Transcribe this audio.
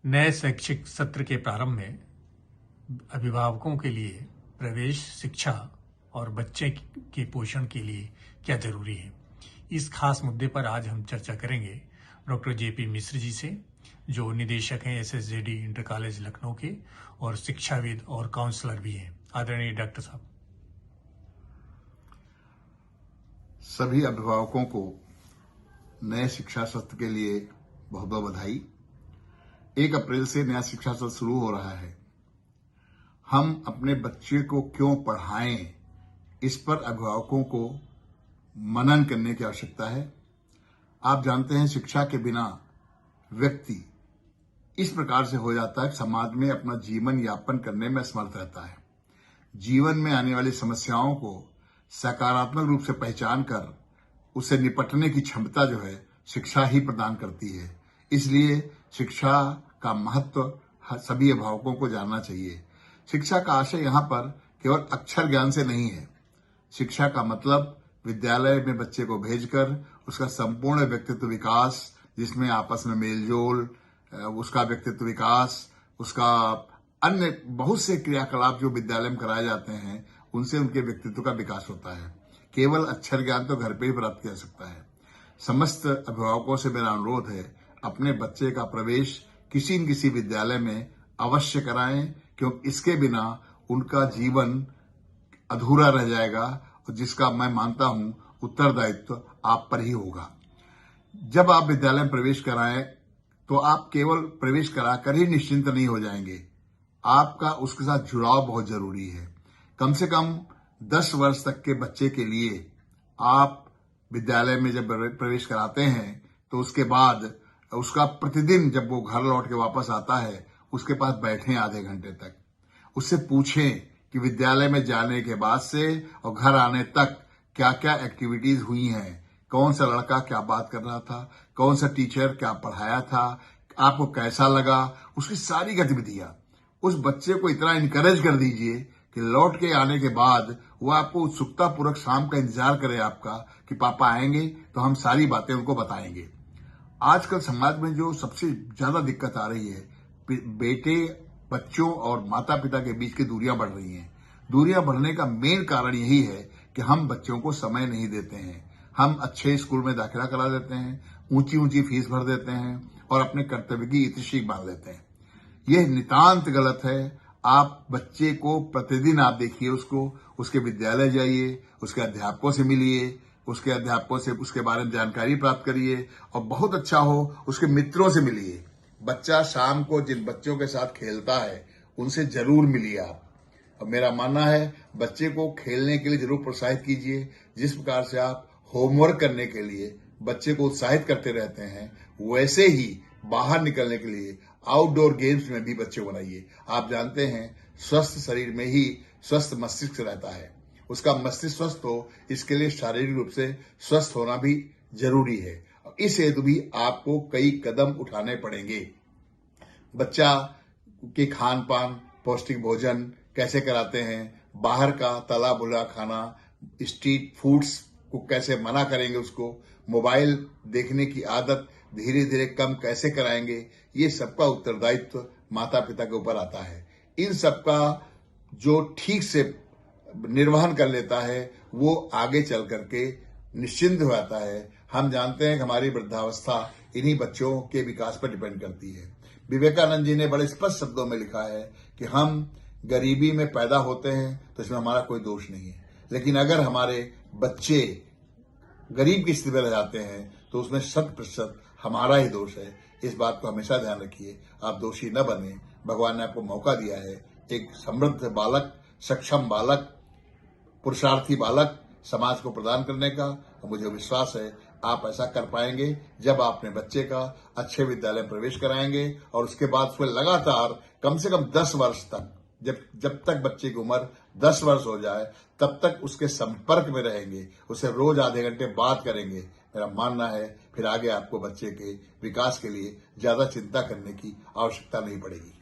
नए शैक्षिक सत्र के प्रारंभ में अभिभावकों के लिए प्रवेश शिक्षा और बच्चे के पोषण के लिए क्या जरूरी है, इस खास मुद्दे पर आज हम चर्चा करेंगे डॉक्टर जेपी मिश्र जी से, जो निदेशक हैं एसएसजेडी इंटर कॉलेज लखनऊ के और शिक्षाविद और काउंसलर भी हैं। आदरणीय डॉक्टर साहब। सभी अभिभावकों को नए शिक्षा सत्र के लिए बहुत बहुत बधाई। 1 अप्रैल से नया शिक्षा सत्र शुरू हो रहा है। हम अपने बच्चे को क्यों पढ़ाएं, इस पर अभिभावकों को मनन करने की आवश्यकता है। आप जानते हैं, शिक्षा के बिना व्यक्ति इस प्रकार से हो जाता है कि समाज में अपना जीवन यापन करने में असमर्थ रहता है। जीवन में आने वाली समस्याओं को सकारात्मक रूप से पहचान कर उससे निपटने की क्षमता जो है शिक्षा ही प्रदान करती है। इसलिए शिक्षा का महत्व सभी अभिभावकों को जानना चाहिए। शिक्षा का आशय यहाँ पर केवल अक्षर ज्ञान से नहीं है। शिक्षा का मतलब विद्यालय में बच्चे को भेजकर उसका संपूर्ण व्यक्तित्व विकास, जिसमें आपस में मेलजोल, उसका व्यक्तित्व विकास, उसका अन्य बहुत से क्रियाकलाप जो विद्यालय में कराए जाते हैं, उनसे उनके व्यक्तित्व का विकास होता है। केवल अक्षर ज्ञान तो घर पे ही प्राप्त किया जा सकता है। समस्त अभिभावकों से मेरा अनुरोध है, अपने बच्चे का प्रवेश किसी न किसी विद्यालय में अवश्य कराएं, क्योंकि इसके बिना उनका जीवन अधूरा रह जाएगा और जिसका मैं मानता हूं उत्तरदायित्व आप पर ही होगा। जब आप विद्यालय में प्रवेश कराएं तो आप केवल प्रवेश कराकर ही निश्चिंत नहीं हो जाएंगे। आपका उसके साथ जुड़ाव बहुत जरूरी है। कम से कम 10 वर्ष तक के बच्चे के लिए आप विद्यालय में जब प्रवेश कराते हैं तो उसके बाद उसका प्रतिदिन जब वो घर लौट के वापस आता है, उसके पास बैठें आधे घंटे तक। उससे पूछें कि विद्यालय में जाने के बाद से और घर आने तक क्या क्या एक्टिविटीज हुई हैं, कौन सा लड़का क्या बात कर रहा था, कौन सा टीचर क्या पढ़ाया था, आपको कैसा लगा, उसकी सारी गतिविधियां उस बच्चे को इतना इनकरेज कर दीजिए कि लौट के आने के बाद वो आपको उत्सुकता पूर्वक शाम का इंतजार करे आपका कि पापा आएंगे तो हम सारी बातें उनको बताएंगे। आजकल समाज में जो सबसे ज्यादा दिक्कत आ रही है, बेटे बच्चों और माता पिता के बीच की दूरियां बढ़ रही हैं। दूरियां बढ़ने का मेन कारण यही है कि हम बच्चों को समय नहीं देते हैं। हम अच्छे स्कूल में दाखिला करा देते हैं, ऊंची ऊंची फीस भर देते हैं और अपने कर्तव्य की इतिश्री बांध लेते हैं। यह नितांत गलत है। आप बच्चे को प्रतिदिन आप देखिए, उसके विद्यालय जाइए, उसके अध्यापकों से मिलिए, उसके अध्यापकों से उसके बारे में जानकारी प्राप्त करिए और बहुत अच्छा हो उसके मित्रों से मिलिए। बच्चा शाम को जिन बच्चों के साथ खेलता है उनसे जरूर मिलिए आप। और मेरा मानना है, बच्चे को खेलने के लिए जरूर प्रोत्साहित कीजिए। जिस प्रकार से आप होमवर्क करने के लिए बच्चे को उत्साहित करते रहते हैं, वैसे ही बाहर निकलने के लिए आउटडोर गेम्स में भी बच्चे बनाइए। आप जानते हैं, स्वस्थ शरीर में ही स्वस्थ मस्तिष्क रहता है। उसका मस्तिष्क स्वस्थ हो, इसके लिए शारीरिक रूप से स्वस्थ होना भी जरूरी है। इस हेतु भी आपको कई कदम उठाने पड़ेंगे। बच्चा के खान पान, पौष्टिक भोजन कैसे कराते हैं, बाहर का तला भुना खाना, स्ट्रीट फूड्स को कैसे मना करेंगे, उसको मोबाइल देखने की आदत धीरे धीरे कम कैसे कराएंगे, ये सबका उत्तरदायित्व माता पिता के ऊपर आता है। इन सबका जो ठीक से निर्वहन कर लेता है, वो आगे चल करके निश्चिंत हो जाता है। हम जानते हैं कि हमारी वृद्धावस्था इन्हीं बच्चों के विकास पर डिपेंड करती है। विवेकानंद जी ने बड़े स्पष्ट शब्दों में लिखा है कि हम गरीबी में पैदा होते हैं तो इसमें हमारा कोई दोष नहीं है, लेकिन अगर हमारे बच्चे गरीब की स्थिति में रह जाते हैं तो उसमें 100% हमारा ही दोष है। इस बात को हमेशा ध्यान रखिए, आप दोषी न बने। भगवान ने आपको मौका दिया है, एक समृद्ध बालक, सक्षम बालक, पुरुषार्थी बालक समाज को प्रदान करने का। और मुझे विश्वास है आप ऐसा कर पाएंगे जब आप अपने बच्चे का अच्छे विद्यालय में प्रवेश कराएंगे और उसके बाद उसमें लगातार कम से कम 10 वर्ष तक, जब तक बच्चे की उम्र 10 वर्ष हो जाए तब तक उसके संपर्क में रहेंगे, उसे रोज आधे घंटे बात करेंगे। मेरा मानना है फिर आगे आपको बच्चे के विकास के लिए ज्यादा चिंता करने की आवश्यकता नहीं पड़ेगी।